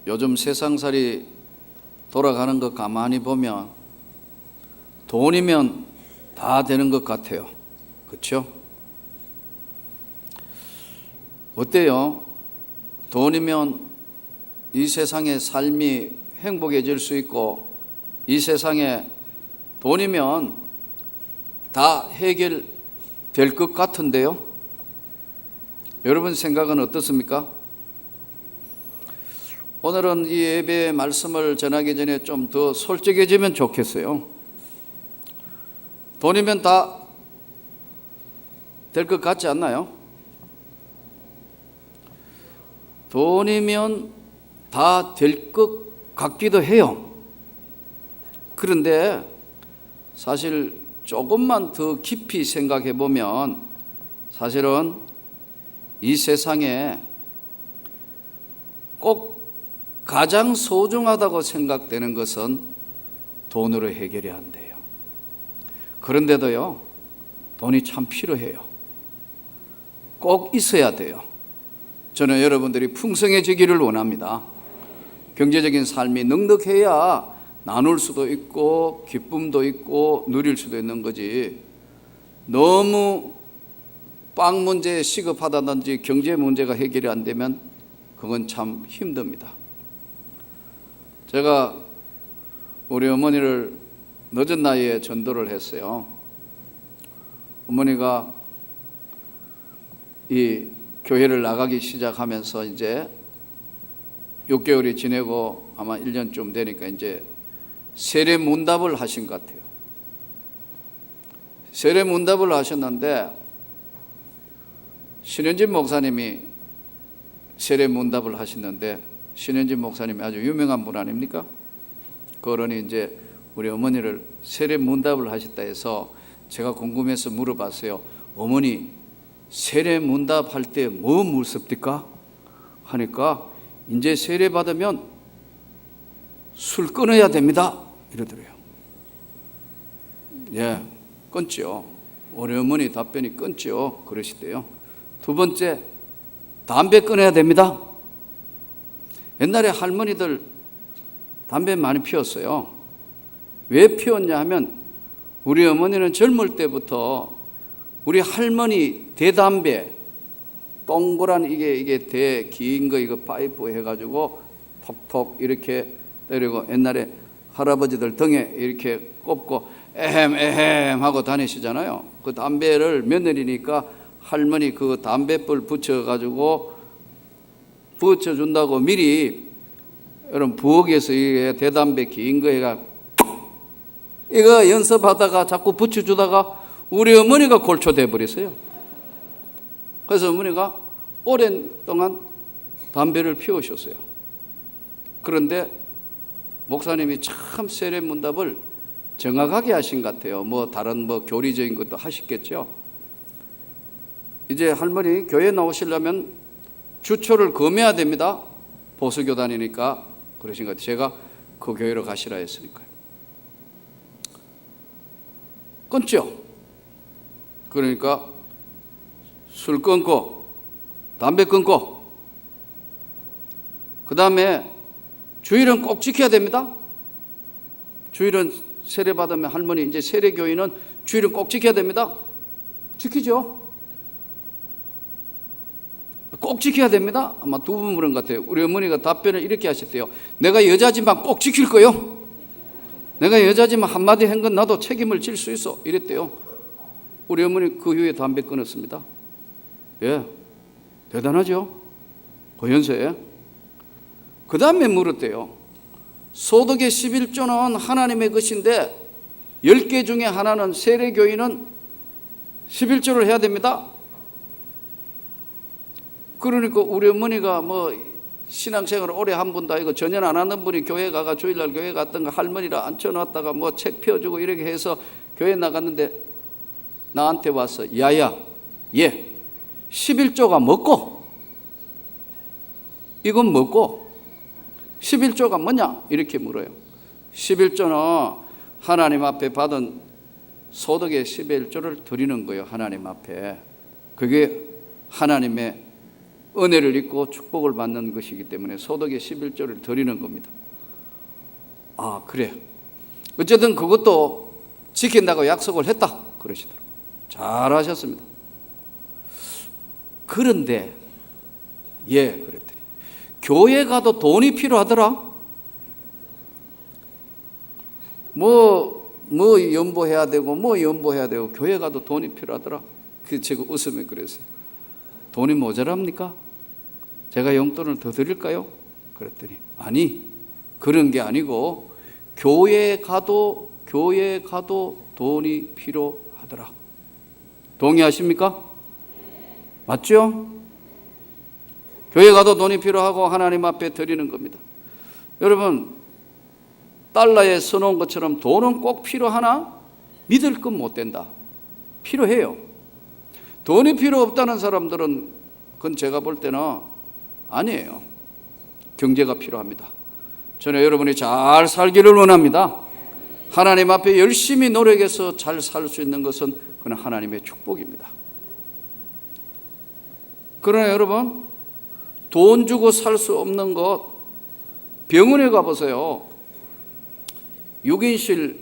요즘 세상살이 돌아가는 것 가만히 보면 돈이면 다 되는 것 같아요. 그렇죠? 어때요? 돈이면 이 세상의 삶이 행복해질 수 있고, 이 세상에 돈이면 다 해결될 것 같은데요? 여러분 생각은 어떻습니까? 오늘은 이 예배의 말씀을 전하기 전에 좀 더 솔직해지면 좋겠어요. 돈이면 다 될 것 같지 않나요? 돈이면 다 될 것 같기도 해요. 그런데 사실 조금만 더 깊이 생각해 보면 사실은 이 세상에 꼭 가장 소중하다고 생각되는 것은 돈으로 해결이 안 돼요. 그런데도요, 돈이 참 필요해요. 꼭 있어야 돼요. 저는 여러분들이 풍성해지기를 원합니다. 경제적인 삶이 넉넉해야 나눌 수도 있고 기쁨도 있고 누릴 수도 있는 거지, 너무 빵 문제에 시급하다든지 경제 문제가 해결이 안 되면 그건 참 힘듭니다. 제가 우리 어머니를 늦은 나이에 전도를 했어요. 어머니가 이 교회를 나가기 시작하면서 이제 6개월이 지내고 아마 1년쯤 되니까 이제 세례 문답을 하신 것 같아요. 세례 문답을 하셨는데 신현진 목사님이 세례 문답을 하시는데, 신현진 목사님이 아주 유명한 분 아닙니까? 그러니 이제 우리 어머니를 세례 문답을 하셨다 해서 제가 궁금해서 물어봤어요. 어머니, 세례 문답할 때 뭐 물습니까? 하니까 이제 세례 받으면 술 끊어야 됩니다 이러더래요. 예, 끊죠. 우리 어머니 답변이 끊죠 그러시대요. 두 번째, 담배 끊어야 됩니다. 옛날에 할머니들 담배 많이 피웠어요. 왜 피웠냐 하면 우리 어머니는 젊을 때부터 우리 할머니 대담배, 동그란 이게 긴 거 이거 파이프 해가지고 톡톡 이렇게 때리고, 옛날에 할아버지들 등에 이렇게 꼽고 에헴 하고 다니시잖아요. 그 담배를 며느리니까 할머니 그 담배불 붙여가지고 붙여준다고 미리 여러분 부엌에서 이게 대담배 긴 거 해가 이거 연습하다가 자꾸 붙여주다가 우리 어머니가 골초돼 버렸어요. 그래서 어머니가 오랜 동안 담배를 피우셨어요. 그런데 목사님이 참 세례 문답을 정확하게 하신 것 같아요. 뭐 다른 교리적인 것도 하시겠죠. 이제 할머니 교회 나오시려면 주초를 금해야 됩니다. 보수교 다니니까 그러신 것 같아요. 제가 그 교회로 가시라 했으니까요. 끊죠. 그러니까 술 끊고 담배 끊고, 그 다음에 주일은 꼭 지켜야 됩니다. 주일은 세례 받으면 할머니 이제 세례교인은 주일은 꼭 지켜야 됩니다. 지키죠. 꼭 지켜야 됩니다. 아마 두 분 그런 것 같아요. 우리 어머니가 답변을 이렇게 하셨대요. 내가 여자지만 꼭 지킬 거요. 내가 여자지만 한마디 한 건 나도 책임을 질 수 있어 이랬대요. 우리 어머니 그 후에 담배 끊었습니다. 예, 대단하죠? 그 연세에. 그 다음에 물었대요. 소득의 11조는 하나님의 것인데 10개 중에 하나는 세례교인은 11조를 해야 됩니다. 그러니까 우리 어머니가 뭐 신앙생활을 오래 한 분도 아니고 전혀 안 하는 분이 교회 가가 주일날 교회 갔던가 할머니라 앉혀놨다가 뭐 책 펴주고 이렇게 해서 교회 나갔는데 나한테 와서 야야, 예, 11조가 뭐고? 이건 뭐고? 11조가 뭐냐? 이렇게 물어요. 11조는 하나님 앞에 받은 소득의 11조를 드리는 거예요. 하나님 앞에. 그게 하나님의 은혜를 입고 축복을 받는 것이기 때문에 소득의 11조를 드리는 겁니다. 아, 그래. 어쨌든 그것도 지킨다고 약속을 했다 그러시더라고요. 잘하셨습니다. 그런데 그랬더니 교회 가도 돈이 필요하더라. 뭐 연보해야 되고 연보해야 되고 교회 가도 돈이 필요하더라. 제가 웃으면 그랬어요. 돈이 모자랍니까? 제가 용돈을 더 드릴까요? 그랬더니 아니, 그런 게 아니고 교회 가도 돈이 필요하더라. 동의하십니까? 맞죠? 교회 가도 돈이 필요하고 하나님 앞에 드리는 겁니다. 여러분, 달러에 써놓은 것처럼 돈은 꼭 필요하나? 믿을 건 못 된다. 필요해요. 돈이 필요 없다는 사람들은 그건 제가 볼 때는 아니에요. 경제가 필요합니다. 저는 여러분이 잘 살기를 원합니다. 하나님 앞에 열심히 노력해서 잘 살 수 있는 것은 그건 하나님의 축복입니다. 그러나 여러분, 돈 주고 살 수 없는 것, 병원에 가보세요. 6인실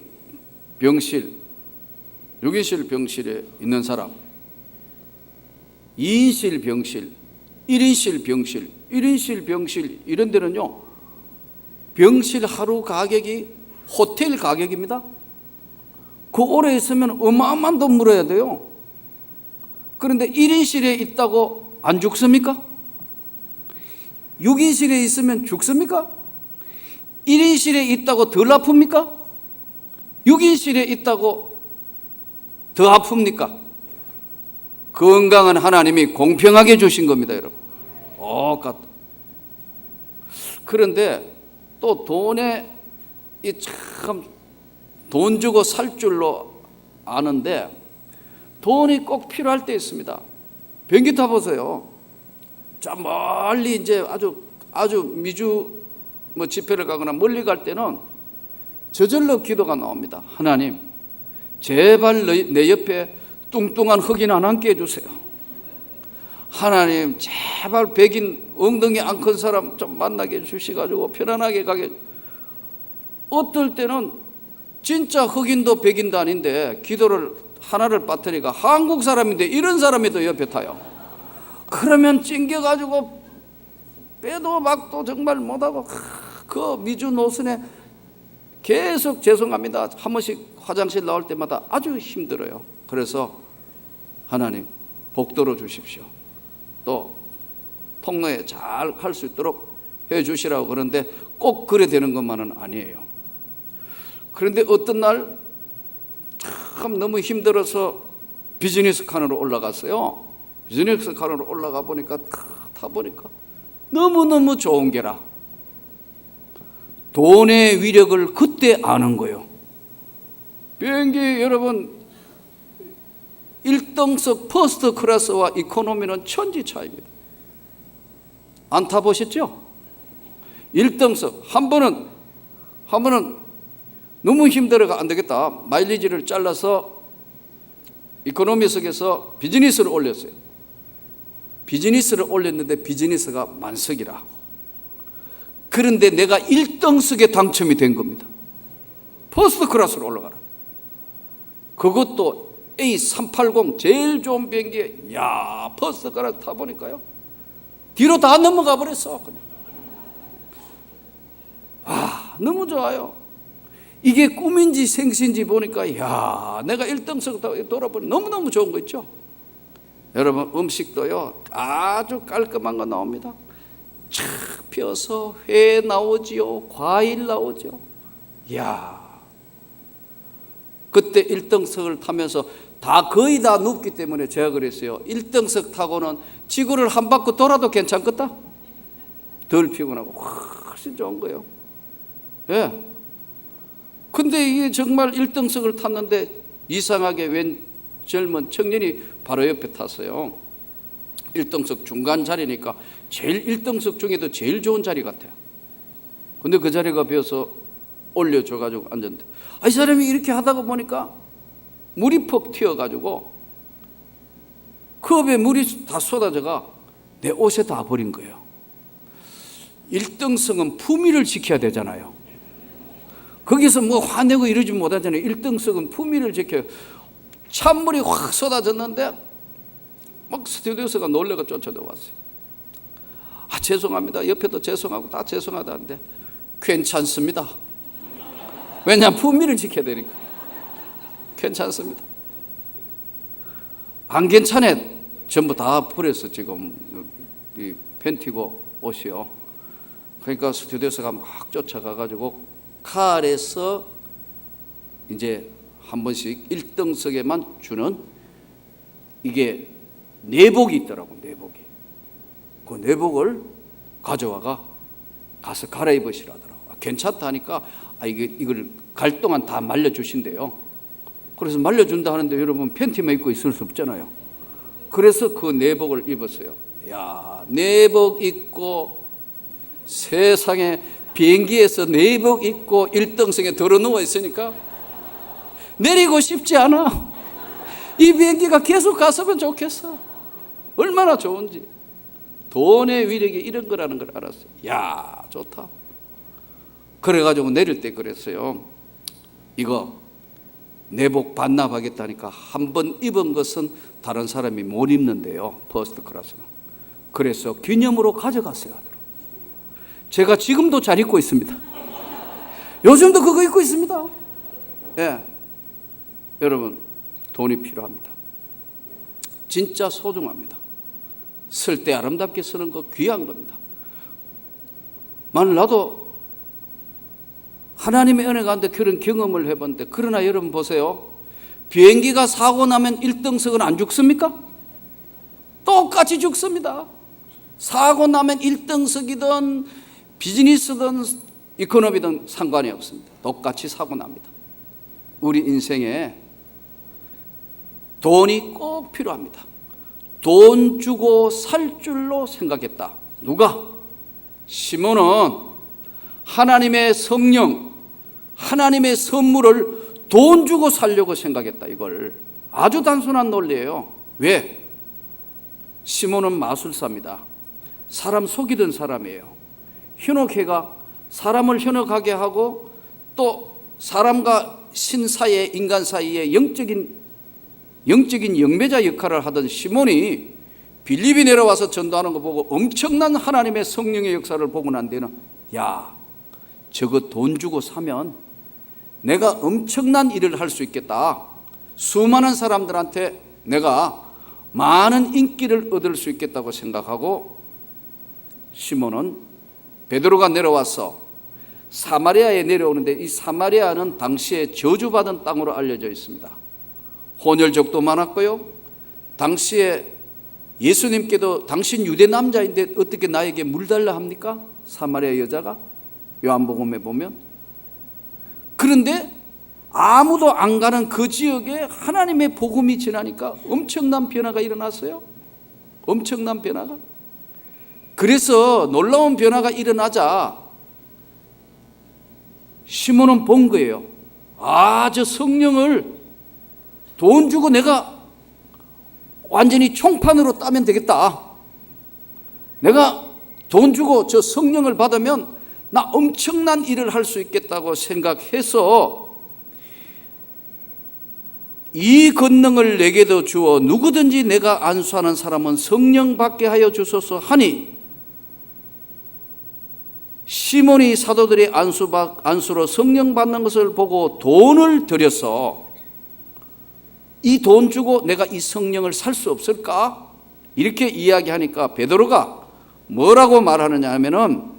병실에 있는 사람, 2인실 병실, 1인실 병실 이런 데는요, 병실 하루 가격이 호텔 가격입니다. 그 오래 있으면 어마어마한 돈 물어야 돼요. 그런데 1인실에 있다고 안 죽습니까? 6인실에 있으면 죽습니까? 1인실에 있다고 덜 아픕니까? 6인실에 있다고 더 아픕니까? 건강은 하나님이 공평하게 주신 겁니다, 여러분. 똑같아. 그런데 또 돈에 참 돈 주고 살 줄로 아는데 돈이 꼭 필요할 때 있습니다. 비행기 타보세요. 저 멀리 이제 아주 미주 집회를 가거나 멀리 갈 때는 저절로 기도가 나옵니다. 하나님, 제발 내 옆에 뚱뚱한 흑인 안 앉게 해주세요. 하나님, 제발 백인 엉덩이 안 큰 사람 좀 만나게 해주셔가지고 편안하게 가게. 어떨 때는 진짜 흑인도 백인도 아닌데 기도를 하나를 빠뜨리니까 한국 사람인데 이런 사람이 또 옆에 타요. 그러면 찡겨가지고 빼도 막도 정말 못하고 그 미주 노선에 계속 죄송합니다. 한 번씩 화장실 나올 때마다 아주 힘들어요. 그래서 하나님 복도로 주십시오. 또 통로에 잘 갈 수 있도록 해 주시라고. 그런데 꼭 그래 되는 것만은 아니에요. 그런데 어떤 날 참 너무 힘들어서 비즈니스 칸으로 올라갔어요. 비즈니스 칸으로 올라가 보니까 타보니까 너무너무 좋은 게라. 돈의 위력을 그때 아는 거예요. 비행기 여러분 1등석 퍼스트 클래스와 이코노미는 천지 차이입니다. 안 타보셨죠? 1등석 한 번은 너무 힘들어가 안 되겠다. 마일리지를 잘라서 이코노미석에서 비즈니스를 올렸어요. 비즈니스를 올렸는데 비즈니스가 만석이라. 그런데 내가 1등석에 당첨이 된 겁니다. 퍼스트 클래스로 올라가라. 그것도 A380 제일 좋은 비행기에 퍼스트 클래스 타보니까요, 뒤로 다 넘어가 버렸어. 그냥 너무 좋아요. 이게 꿈인지 생신지 보니까 내가 1등석 돌아보니 너무너무 좋은 거 있죠. 여러분, 음식도요 아주 깔끔한 거 나옵니다. 착 펴서 회 나오지요, 과일 나오죠. 그때 1등석을 타면서 거의 다 눕기 때문에 제가 그랬어요. 1등석 타고는 지구를 한 바퀴 돌아도 괜찮겠다. 덜 피곤하고 훨씬 좋은 거예요. 근데 이게 정말 1등석을 탔는데 이상하게 웬 젊은 청년이 바로 옆에 탔어요. 1등석 중간 자리니까 제일 1등석 중에도 제일 좋은 자리 같아요. 근데 그 자리가 비어서 올려줘가지고 앉았는데 이 사람이 이렇게 하다가 보니까 물이 퍽 튀어가지고 컵에 물이 다 쏟아져가 내 옷에 다 버린 거예요. 1등석은 품위를 지켜야 되잖아요. 거기서 뭐 화내고 이러지 못하잖아요. 1등석은 품위를 지켜요. 찬물이 확 쏟아졌는데 막 스튜디오스가 놀래가 쫓아들어왔어요. 아, 죄송합니다. 옆에도 죄송하고 다 죄송하다는데 괜찮습니다. 왜냐하면 품위를 지켜야 되니까. 괜찮습니다. 안 괜찮네. 전부 다 버렸어. 지금 이 팬티고 옷이요. 그러니까 스튜디오스가 막 쫓아가가지고 칼에서 이제 한 번씩 1등석에만 주는 이게 내복이 있더라고. 내복이. 그 내복을 가져와가 가서 갈아입으시라더라고. 괜찮다 하니까 이걸 갈 동안 다 말려주신대요. 그래서 말려준다 하는데 여러분 팬티만 입고 있을 수 없잖아요. 그래서 그 내복을 입었어요. 야, 내복 입고 세상에 비행기에서 내복 입고 1등석에 들어 누워 있으니까 내리고 싶지 않아. 이 비행기가 계속 갔으면 좋겠어. 얼마나 좋은지. 돈의 위력이 이런 거라는 걸 알았어요. 야, 좋다. 그래가지고 내릴 때 그랬어요. 이거 내복 반납하겠다니까 한 번 입은 것은 다른 사람이 못 입는데요. 퍼스트 클래스는. 그래서 기념으로 가져갔어요. 제가 지금도 잘 입고 있습니다. 요즘도 그거 입고 있습니다. 예, 여러분 돈이 필요합니다. 진짜 소중합니다. 쓸 때 아름답게 쓰는 거 귀한 겁니다. 만일 나도 하나님의 은혜 가운데 그런 경험을 해봤는데, 그러나 여러분 보세요. 비행기가 사고 나면 1등석은 안 죽습니까? 똑같이 죽습니다. 사고 나면 1등석이든 비즈니스든 이코노미든 상관이 없습니다. 똑같이 사고 납니다. 우리 인생에 돈이 꼭 필요합니다. 돈 주고 살 줄로 생각했다. 누가? 시몬은 하나님의 성령, 하나님의 선물을 돈 주고 살려고 생각했다. 이걸 아주 단순한 논리예요. 왜? 시몬은 마술사입니다. 사람 속이던 사람이에요. 현혹해가 사람을 현혹하게 하고 또 사람과 신 사이에, 인간 사이에 영적인 영매자 역할을 하던 시몬이 빌립이 내려와서 전도하는 거 보고 엄청난 하나님의 성령의 역사를 보고 난 뒤에는, 야, 저거 돈 주고 사면 내가 엄청난 일을 할 수 있겠다. 수많은 사람들한테 내가 많은 인기를 얻을 수 있겠다고 생각하고 시몬은 베드로가 내려와서 사마리아에 내려오는데, 이 사마리아는 당시에 저주받은 땅으로 알려져 있습니다. 혼혈족도 많았고요. 당시에 예수님께도 당신 유대 남자인데 어떻게 나에게 물 달라 합니까? 사마리아 여자가 요한복음에 보면. 그런데 아무도 안 가는 그 지역에 하나님의 복음이 지나니까 엄청난 변화가 일어났어요. 엄청난 변화가. 그래서 놀라운 변화가 일어나자 시몬은 본 거예요. 아, 저 성령을 돈 주고 내가 완전히 총판으로 따면 되겠다. 내가 돈 주고 저 성령을 받으면 나 엄청난 일을 할 수 있겠다고 생각해서 이 권능을 내게도 주어 누구든지 내가 안수하는 사람은 성령 받게 하여 주소서 하니, 시몬이 사도들의 안수로 성령 받는 것을 보고 돈을 들여서, 이 돈 주고 내가 이 성령을 살 수 없을까? 이렇게 이야기하니까 베드로가 뭐라고 말하느냐 하면은,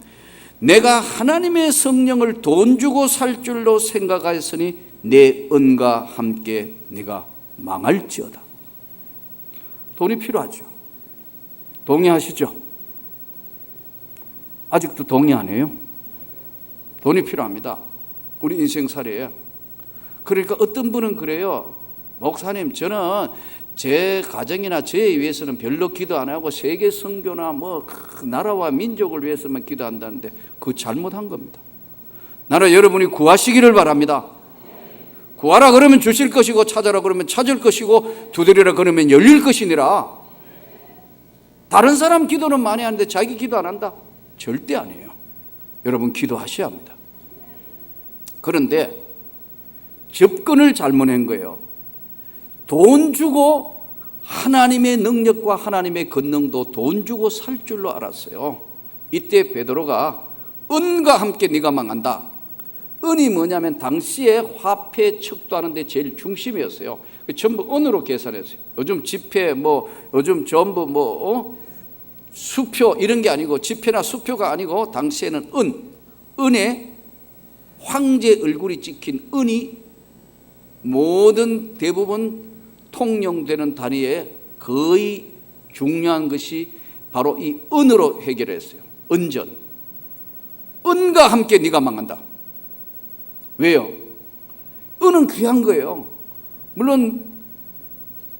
내가 하나님의 성령을 돈 주고 살 줄로 생각하였으니 내 은과 함께 네가 망할지어다. 돈이 필요하죠. 동의하시죠? 아직도 동의 안 해요? 돈이 필요합니다. 우리 인생살이에요. 그러니까 어떤 분은 그래요. 목사님, 저는 제 가정이나 저에 위해서는 별로 기도 안 하고 세계 선교나 뭐 나라와 민족을 위해서만 기도한다는데, 그거 잘못한 겁니다. 나는 여러분이 구하시기를 바랍니다. 구하라 그러면 주실 것이고, 찾아라 그러면 찾을 것이고, 두드리라 그러면 열릴 것이니라. 다른 사람 기도는 많이 하는데 자기 기도 안 한다? 절대 아니에요. 여러분 기도하셔야 합니다. 그런데 접근을 잘못한 거예요. 돈 주고 하나님의 능력과 하나님의 권능도 돈 주고 살 줄로 알았어요. 이때 베드로가 은과 함께 네가 망한다. 은이 뭐냐면 당시에 화폐 척도하는데 제일 중심이었어요. 전부 은으로 계산했어요. 요즘 지폐 요즘 전부 수표 이런 게 아니고, 지폐나 수표가 아니고 당시에는 은에 황제 얼굴이 찍힌 은이 모든 대부분 통용되는 단위에 거의 중요한 것이 바로 이 은으로 해결했어요. 은전. 은과 함께 네가 망한다. 왜요? 은은 귀한 거예요. 물론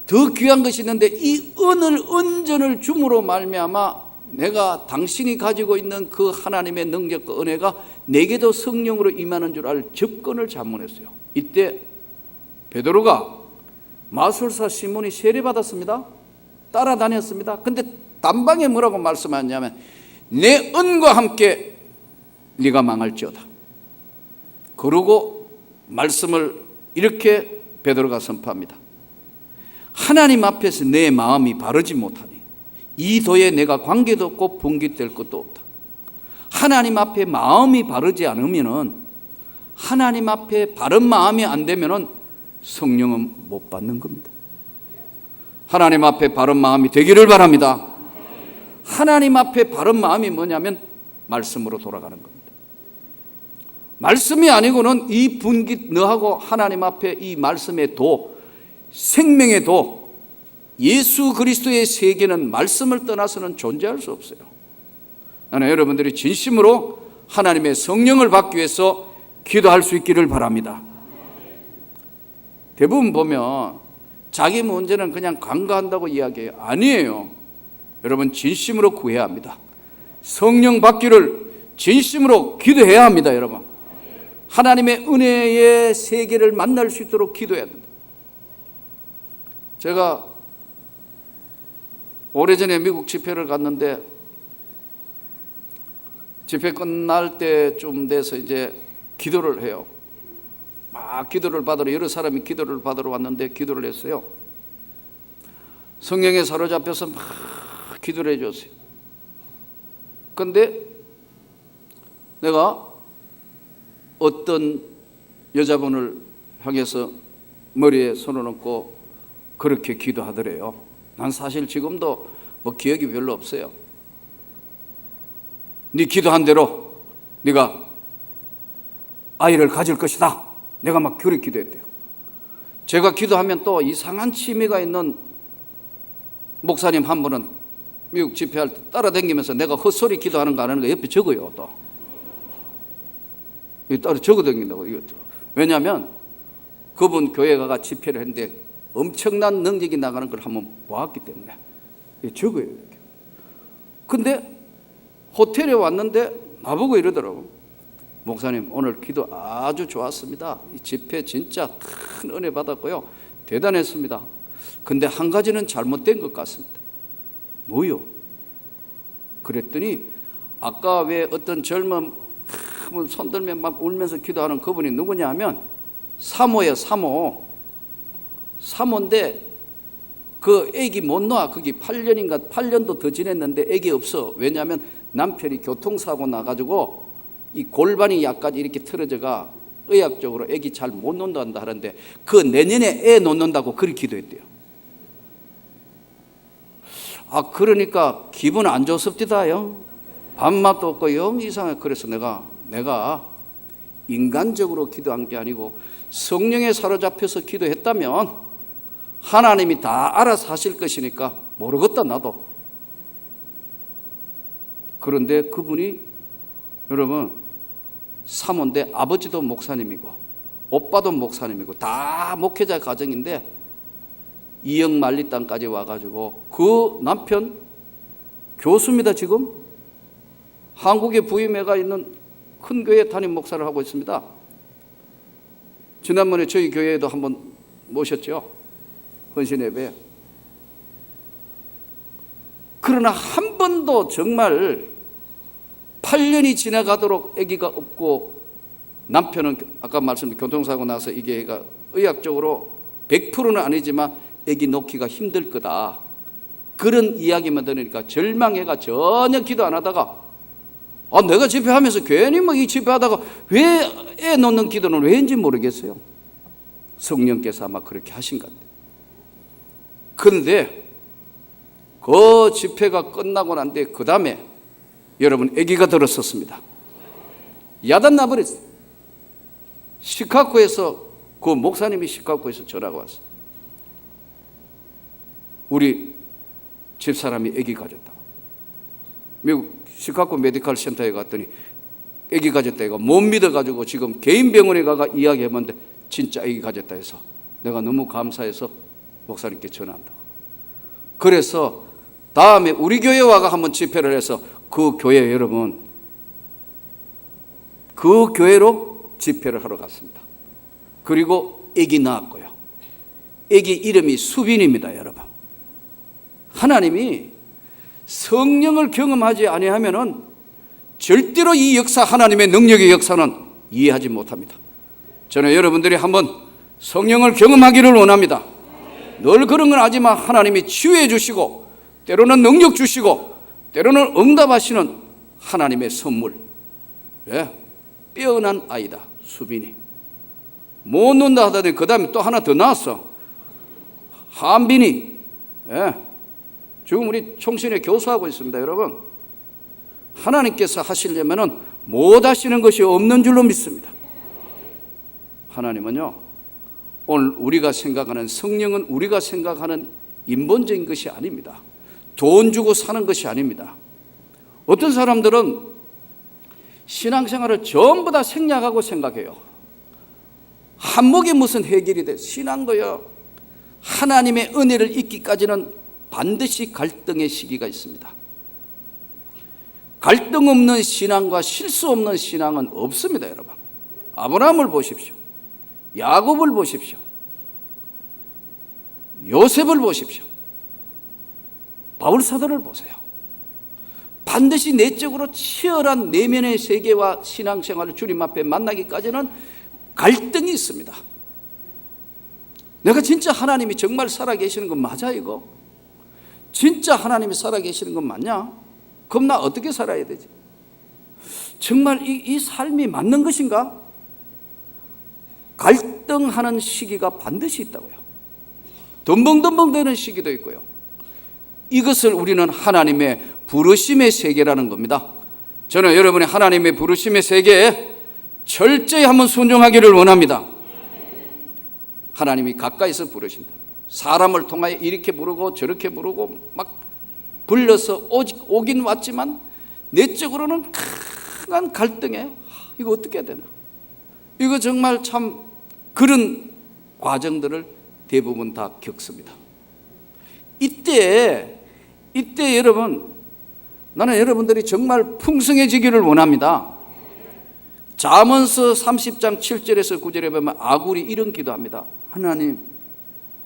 더 귀한 것이 있는데 이 은전을 줌으로 말미암아 내가 당신이 가지고 있는 그 하나님의 능력과 은혜가 내게도 성령으로 임하는 줄 알 접근을 잘못했어요. 이때 베드로가 마술사 시몬이 세례받았습니다. 따라다녔습니다. 근데 단방에 뭐라고 말씀하냐면 내 은과 함께 네가 망할지어다. 그러고 말씀을 이렇게 베드로가 선포합니다. 하나님 앞에서 내 마음이 바르지 못하니 이 도에 내가 관계도 없고 분깃될 것도 없다. 하나님 앞에 마음이 바르지 않으면은, 하나님 앞에 바른 마음이 안 되면은 성령은 못 받는 겁니다. 하나님 앞에 바른 마음이 되기를 바랍니다. 하나님 앞에 바른 마음이 뭐냐면 말씀으로 돌아가는 겁니다. 말씀이 아니고는 이 분깃 너하고 하나님 앞에 이 말씀의 도, 생명의 도, 예수 그리스도의 세계는 말씀을 떠나서는 존재할 수 없어요. 나는 여러분들이 진심으로 하나님의 성령을 받기 위해서 기도할 수 있기를 바랍니다. 대부분 보면 자기 문제는 그냥 간과한다고 이야기해요. 아니에요. 여러분 진심으로 구해야 합니다. 성령 받기를 진심으로 기도해야 합니다. 여러분 하나님의 은혜의 세계를 만날 수 있도록 기도해야 된다. 제가 오래전에 미국 집회를 갔는데 집회 끝날 때쯤 돼서 이제 기도를 해요. 막 기도를 받으러, 여러 사람이 기도를 받으러 왔는데 기도를 했어요. 성령에 사로잡혀서 막 기도를 해줬어요. 그런데 내가 어떤 여자분을 향해서 머리에 손을 얹고 그렇게 기도하더래요. 난 사실 지금도 기억이 별로 없어요. 네 기도한 대로 네가 아이를 가질 것이다. 내가 막 그렇게 기도했대요. 제가 기도하면 또 이상한 취미가 있는 목사님 한 분은 미국 집회할 때 따라다니면서 내가 헛소리 기도하는 거 안 하는 거 옆에 적어요. 또 따로 적어다닌다고. 왜냐하면 그분 교회 가가 집회를 했는데 엄청난 능력이 나가는 걸 한번 보았기 때문에 적어요. 이렇게. 근데 호텔에 왔는데 나보고 이러더라고. 목사님 오늘 기도 아주 좋았습니다. 이 집회 진짜 큰 은혜 받았고요. 대단했습니다. 근데 한 가지는 잘못된 것 같습니다. 뭐요? 그랬더니 아까 왜 어떤 젊은 손 들면 막 울면서 기도하는 그분이 누구냐 하면 사모예요. 사모인데 그 애기 못 낳아. 거기 8년도 더 지냈는데 애기 없어. 왜냐하면 남편이 교통사고 나가지고 이 골반이 약간 이렇게 틀어져가 의학적으로 애기 잘 못 낳는다 하는데 그 내년에 애 놓는다고 그렇게 기도했대요. 그러니까 기분 안 좋습디다요. 밥맛도 없고 영 이상해. 그래서 내가 인간적으로 기도한 게 아니고 성령에 사로잡혀서 기도했다면 하나님이 다 알아서 하실 것이니까 모르겠다 나도. 그런데 그분이 여러분 사모인데 아버지도 목사님이고 오빠도 목사님이고 다 목회자 가정인데 2억 만리 땅까지 와가지고 그 남편 교수입니다. 지금 한국에 부임해가 있는 큰 교회 담임 목사를 하고 있습니다. 지난번에 저희 교회에도 한번 모셨죠. 헌신 예배. 그러나 한 번도 정말 8년이 지나가도록 아기가 없고, 남편은 아까 말씀드린 교통사고 나서 이게 애가 의학적으로 100%는 아니지만 아기 놓기가 힘들 거다, 그런 이야기만 들으니까 절망해가 전혀 기도 안 하다가, 내가 집회하면서 괜히 이 집회하다가 왜 애 놓는 기도는 왜인지 모르겠어요. 성령께서 아마 그렇게 하신 것 같아요. 그런데 그 집회가 끝나고 난 뒤에 그 다음에 여러분 아기가 들었었습니다. 야단 나버렸어요. 시카고에서, 그 목사님이 시카고에서 전화가 왔어요. 우리 집사람이 아기 가졌다고. 미국 시카고 메디컬 센터에 갔더니 아기 가졌다 이거 못 믿어가지고 지금 개인 병원에 가가 이야기해봤는데 진짜 아기 가졌다 해서 내가 너무 감사해서 목사님께 전화한다고. 그래서 다음에 우리 교회 와가 한번 집회를 해서 그 교회 여러분, 그 교회로 집회를 하러 갔습니다. 그리고 아기 낳았고요. 아기 이름이 수빈입니다. 여러분, 하나님이 성령을 경험하지 아니하면은 절대로 이 역사, 하나님의 능력의 역사는 이해하지 못합니다. 저는 여러분들이 한번 성령을 경험하기를 원합니다. 늘 그런 건 아니지만 하나님이 치유해 주시고, 때로는 능력 주시고, 때로는 응답하시는 하나님의 선물. 빼어난 아이다, 수빈이. 못 논다 하더니 그 다음에 또 하나 더 나왔어, 한빈이. 지금 우리 총신에 교수하고 있습니다. 여러분, 하나님께서 하시려면 못 하시는 것이 없는 줄로 믿습니다. 하나님은요, 오늘 우리가 생각하는 성령은 우리가 생각하는 인본적인 것이 아닙니다. 돈 주고 사는 것이 아닙니다. 어떤 사람들은 신앙생활을 전부 다 생략하고 생각해요. 한목에 무슨 해결이 돼? 신앙도요, 하나님의 은혜를 잊기까지는 반드시 갈등의 시기가 있습니다. 갈등 없는 신앙과 실수 없는 신앙은 없습니다. 여러분, 아브라함을 보십시오. 야곱을 보십시오. 요셉을 보십시오. 바울사도를 보세요. 반드시 내적으로 치열한 내면의 세계와 신앙생활을 주님 앞에 만나기까지는 갈등이 있습니다. 내가 진짜 하나님이 정말 살아계시는 건 맞아? 이거 진짜 하나님이 살아계시는 건 맞냐? 그럼 나 어떻게 살아야 되지? 정말 이 삶이 맞는 것인가? 갈등하는 시기가 반드시 있다고요. 덤벙덤벙 되는 시기도 있고요. 이것을 우리는 하나님의 부르심의 세계라는 겁니다. 저는 여러분이 하나님의 부르심의 세계에 철저히 한번 순종하기를 원합니다. 하나님이 가까이서 부르신다. 사람을 통하여 이렇게 부르고 저렇게 부르고 막 불러서 오긴 왔지만 내적으로는 강한 갈등에 이거 어떻게 해야 되나? 이거 정말 참 그런 과정들을 대부분 다 겪습니다. 이때 여러분, 나는 여러분들이 정말 풍성해지기를 원합니다. 잠언서 30장 7절에서 9절에 보면 아굴이 이런 기도합니다. 하나님,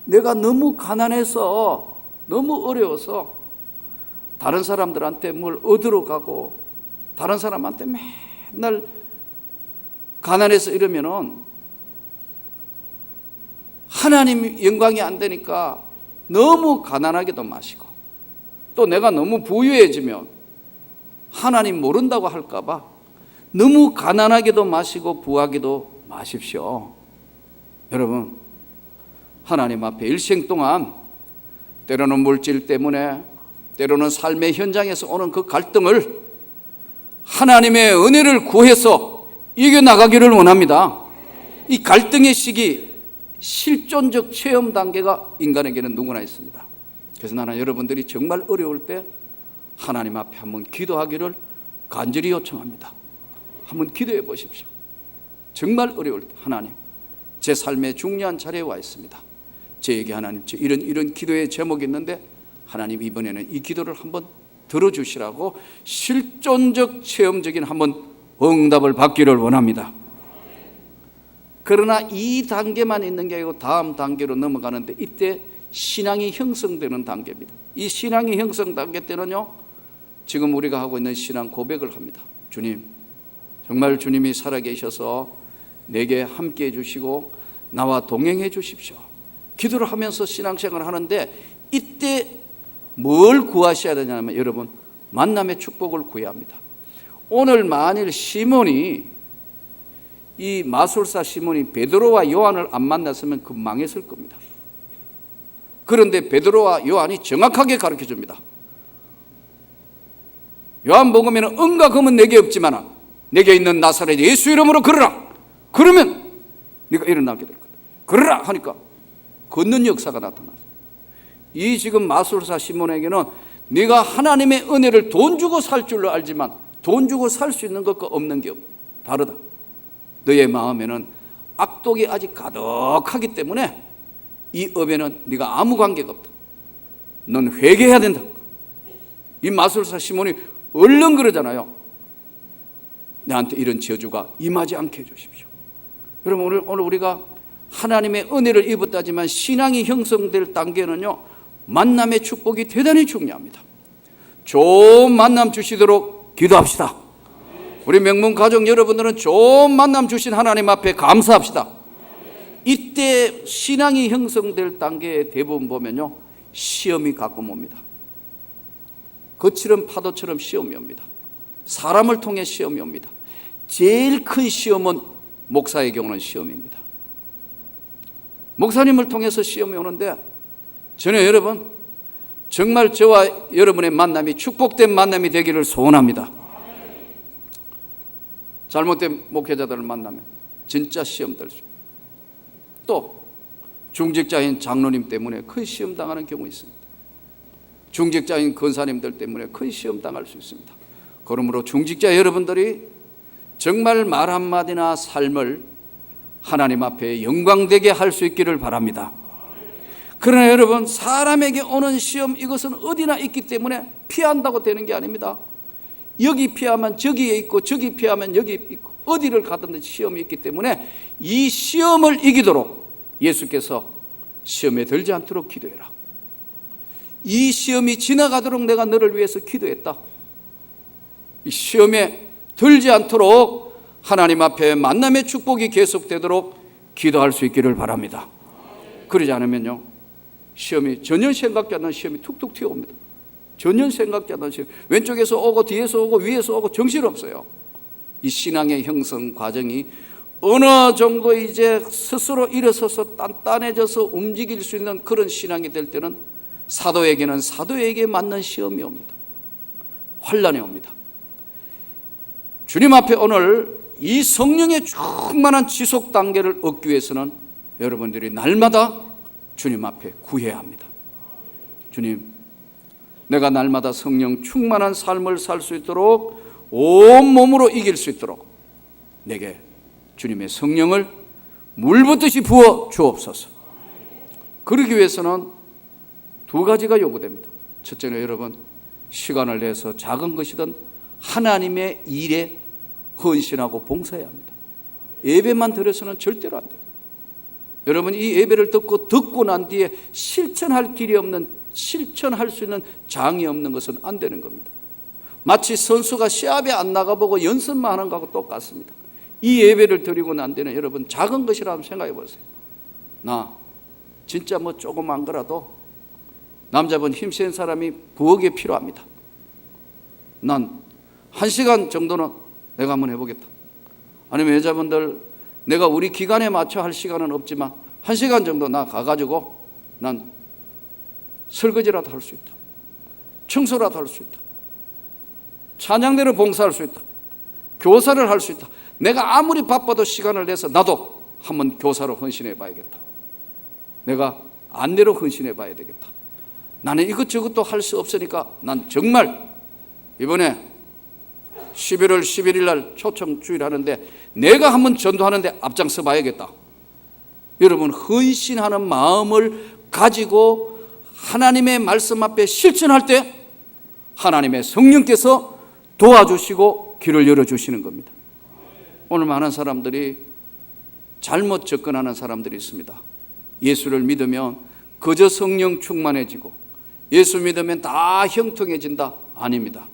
내가 너무 가난해서, 너무 어려워서 다른 사람들한테 뭘 얻으러 가고 다른 사람한테 맨날 가난해서 이러면은 하나님 영광이 안 되니까 너무 가난하게도 마시고, 또 내가 너무 부유해지면 하나님 모른다고 할까 봐 너무 가난하게도 마시고 부하게도 마십시오. 여러분, 하나님 앞에 일생 동안 때로는 물질 때문에, 때로는 삶의 현장에서 오는 그 갈등을 하나님의 은혜를 구해서 이겨나가기를 원합니다. 이 갈등의 시기, 실존적 체험 단계가 인간에게는 누구나 있습니다. 그래서 나는 여러분들이 정말 어려울 때 하나님 앞에 한번 기도하기를 간절히 요청합니다. 한번 기도해 보십시오. 정말 어려울 때, 하나님, 제 삶의 중요한 자리에 와 있습니다. 저에게 하나님, 이런 기도의 제목이 있는데 하나님 이번에는 이 기도를 한번 들어주시라고 실존적 체험적인 한번 응답을 받기를 원합니다. 그러나 이 단계만 있는 게 아니고 다음 단계로 넘어가는데, 이때 신앙이 형성되는 단계입니다. 이 신앙이 형성 단계 때는요, 지금 우리가 하고 있는 신앙 고백을 합니다. 주님, 정말 주님이 살아계셔서 내게 함께해 주시고 나와 동행해 주십시오. 기도를 하면서 신앙생활을 하는데, 이때 뭘 구하셔야 되냐면 여러분, 만남의 축복을 구해야 합니다. 오늘 만일 시몬이, 이 마술사 시몬이 베드로와 요한을 안 만났으면 그 망했을 겁니다. 그런데 베드로와 요한이 정확하게 가르쳐 줍니다. 요한복음에는 은과 금은 내게 없지만 내게 있는 나사렛 예수 이름으로 걸으라. 그러면 네가 일어나게 될 거다. 걸으라 하니까 걷는 역사가 나타났어요. 이 지금 마술사 시몬에게는 네가 하나님의 은혜를 돈 주고 살 줄로 알지만 돈 주고 살 수 있는 것과 없는 게 다르다. 너의 마음에는 악독이 아직 가득하기 때문에 이 업에는 네가 아무 관계가 없다. 넌 회개해야 된다. 이 마술사 시몬이 얼른 그러잖아요. 나한테 이런 저주가 임하지 않게 해주십시오. 여러분, 오늘 우리가 하나님의 은혜를 입었다지만 신앙이 형성될 단계는요, 만남의 축복이 대단히 중요합니다. 좋은 만남 주시도록 기도합시다. 우리 명문 가족 여러분들은 좋은 만남 주신 하나님 앞에 감사합시다. 이때 신앙이 형성될 단계에 대부분 보면요, 시험이 가끔 옵니다. 거칠은 파도처럼 시험이 옵니다. 사람을 통해 시험이 옵니다. 제일 큰 시험은 목사의 경우는 시험입니다. 목사님을 통해서 시험이 오는데, 저는 여러분 정말 저와 여러분의 만남이 축복된 만남이 되기를 소원합니다. 잘못된 목회자들을 만나면 진짜 시험 될 수 있습니다. 또 중직자인 장로님 때문에 큰 시험 당하는 경우 있습니다. 중직자인 권사님들 때문에 큰 시험 당할 수 있습니다. 그러므로 중직자 여러분들이 정말 말 한마디나 삶을 하나님 앞에 영광되게 할 수 있기를 바랍니다. 그러나 여러분, 사람에게 오는 시험, 이것은 어디나 있기 때문에 피한다고 되는 게 아닙니다. 여기 피하면 저기에 있고 저기 피하면 여기 있고 어디를 가든 시험이 있기 때문에 이 시험을 이기도록 예수께서 시험에 들지 않도록 기도해라. 이 시험이 지나가도록 내가 너를 위해서 기도했다. 이 시험에 들지 않도록 하나님 앞에 만남의 축복이 계속되도록 기도할 수 있기를 바랍니다. 그러지 않으면요, 시험이 전혀 생각지 않는 시험이 툭툭 튀어옵니다. 전혀 생각지 않는 시험, 왼쪽에서 오고 뒤에서 오고 위에서 오고 정신없어요. 이 신앙의 형성 과정이 어느 정도 이제 스스로 일어서서 단단해져서 움직일 수 있는 그런 신앙이 될 때는 사도에게는 사도에게 맞는 시험이 옵니다. 환난이 옵니다. 주님 앞에 오늘 이 성령의 충만한 지속 단계를 얻기 위해서는 여러분들이 날마다 주님 앞에 구해야 합니다. 주님, 내가 날마다 성령 충만한 삶을 살 수 있도록 온몸으로 이길 수 있도록 내게 주님의 성령을 물붓듯이 부어 주옵소서. 그러기 위해서는 두 가지가 요구됩니다. 첫째는 여러분, 시간을 내서 작은 것이든 하나님의 일에 헌신하고 봉사해야 합니다. 예배만 드려서는 절대로 안 돼요. 여러분, 이 예배를 듣고 난 뒤에 실천할 길이 없는, 실천할 수 있는 장이 없는 것은 안 되는 겁니다. 마치 선수가 시합에 안 나가보고 연습만 하는 것하고 똑같습니다. 이 예배를 드리고 난 뒤에는 여러분, 작은 것이라면 생각해 보세요. 나 진짜 뭐 조그만 거라도 남자분 힘센 사람이 부엌에 필요합니다. 난 1시간 정도는 내가 한번 해보겠다. 아니면 여자분들, 내가 우리 기간에 맞춰 할 시간은 없지만 1시간 정도 나 가가지고 난 설거지라도 할 수 있다. 청소라도 할 수 있다. 찬양대로 봉사할 수 있다. 교사를 할 수 있다. 내가 아무리 바빠도 시간을 내서 나도 한번 교사로 헌신해 봐야겠다. 내가 안내로 헌신해 봐야 되겠다. 나는 이것저것도 할 수 없으니까 난 정말 이번에 11월 11일 날 초청 주일 하는데 내가 한번 전도하는데 앞장서 봐야겠다. 여러분, 헌신하는 마음을 가지고 하나님의 말씀 앞에 실천할 때 하나님의 성령께서 도와주시고 길을 열어주시는 겁니다. 오늘 많은 사람들이 잘못 접근하는 사람들이 있습니다. 예수를 믿으면 그저 성령 충만해지고 예수 믿으면 다 형통해진다? 아닙니다.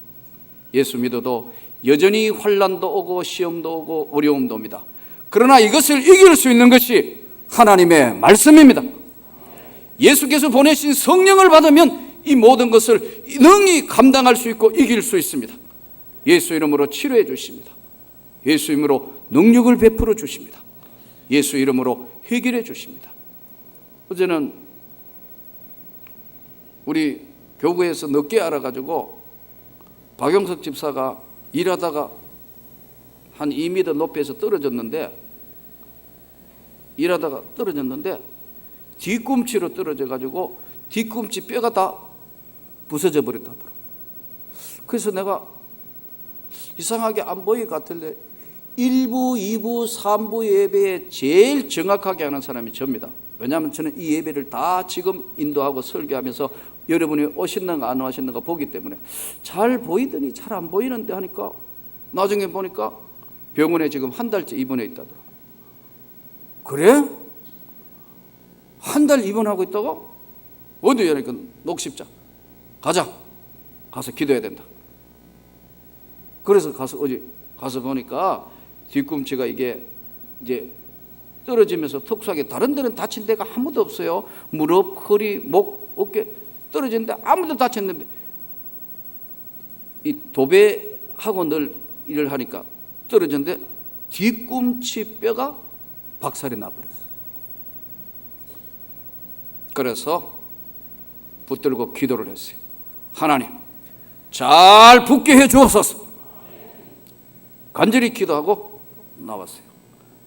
예수 믿어도 여전히 환난도 오고 시험도 오고 어려움도 옵니다. 그러나 이것을 이길 수 있는 것이 하나님의 말씀입니다. 예수께서 보내신 성령을 받으면 이 모든 것을 능히 감당할 수 있고 이길 수 있습니다. 예수 이름으로 치료해 주십니다. 예수 이름으로 능력을 베풀어 주십니다. 예수 이름으로 해결해 주십니다. 어제는 우리 교구에서 늦게 알아가지고 박용석 집사가 일하다가 한 2m 높이에서 떨어졌는데 뒤꿈치로 떨어져가지고 뒤꿈치 뼈가 다 부서져 버렸다더라고요. 그래서 내가 이상하게 안 보일 것 같은데 1부, 2부, 3부 예배에 제일 정확하게 하는 사람이 저입니다. 왜냐하면 저는 이 예배를 다 지금 인도하고 설교하면서 여러분이 오셨는가 안 오셨는가 보기 때문에 잘 보이더니 잘 안 보이는데 하니까 나중에 보니까 병원에 지금 한 달째 입원해 있다더라고요. 그래? 한 달 입원하고 있다고? 어디야? 그러니까 녹십자 가자. 가서 기도해야 된다. 그래서 어제 가서 보니까 뒤꿈치가 이게 이제 떨어지면서 특수하게 다른 데는 다친 데가 아무도 없어요. 무릎, 허리, 목, 어깨 떨어지는데 아무도 다쳤는데 이 도배하고 늘 일을 하니까 떨어졌는데 뒤꿈치 뼈가 박살이 나버렸어요. 그래서 붙들고 기도를 했어요. 하나님 잘 붙게 해 주옵소서. 간절히 기도하고 나왔어요.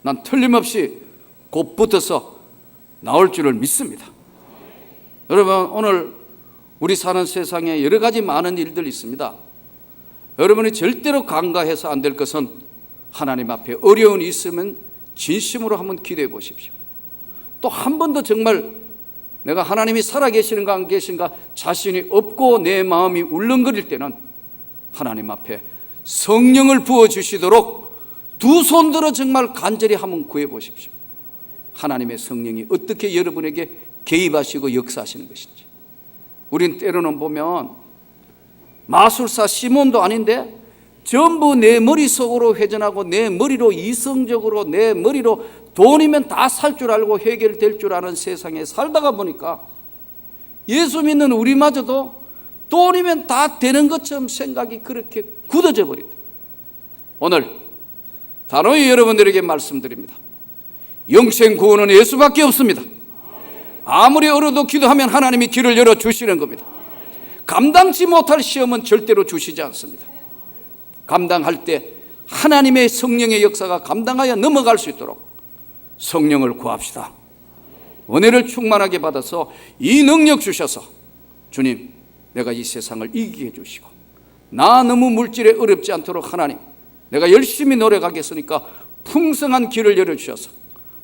난 틀림없이 곧 붙어서 나올 줄을 믿습니다. 여러분, 오늘 우리 사는 세상에 여러 가지 많은 일들이 있습니다. 여러분이 절대로 간과해서 안 될 것은 하나님 앞에 어려움이 있으면 진심으로 한번 기도해 보십시오. 또 한 번 더 정말 내가 하나님이 살아계시는가 안 계신가 자신이 없고 내 마음이 울렁거릴 때는 하나님 앞에 성령을 부어주시도록 두 손 들어 정말 간절히 한번 구해 보십시오. 하나님의 성령이 어떻게 여러분에게 개입하시고 역사하시는 것인지. 우린 때로는 보면 마술사 시몬도 아닌데 전부 내 머릿속으로 회전하고 내 머리로 이성적으로 내 머리로 돈이면 다 살 줄 알고 해결될 줄 아는 세상에 살다가 보니까 예수 믿는 우리마저도 돈이면 다 되는 것처럼 생각이 그렇게 굳어져 버린다. 오늘 단호히 여러분들에게 말씀드립니다. 영생 구원은 예수밖에 없습니다. 아무리 어려도 기도하면 하나님이 길을 열어주시는 겁니다. 감당치 못할 시험은 절대로 주시지 않습니다. 감당할 때 하나님의 성령의 역사가 감당하여 넘어갈 수 있도록 성령을 구합시다. 은혜를 충만하게 받아서 이 능력 주셔서 주님 내가 이 세상을 이기게 해주시고 나 너무 물질에 어렵지 않도록 하나님 내가 열심히 노력하겠으니까 풍성한 길을 열어주셔서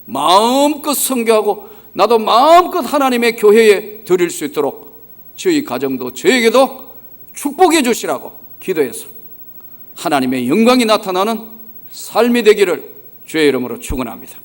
마음껏 선교하고 나도 마음껏 하나님의 교회에 드릴 수 있도록 저희 가정도 저에게도 축복해 주시라고 기도해서 하나님의 영광이 나타나는 삶이 되기를 주의 이름으로 축원합니다.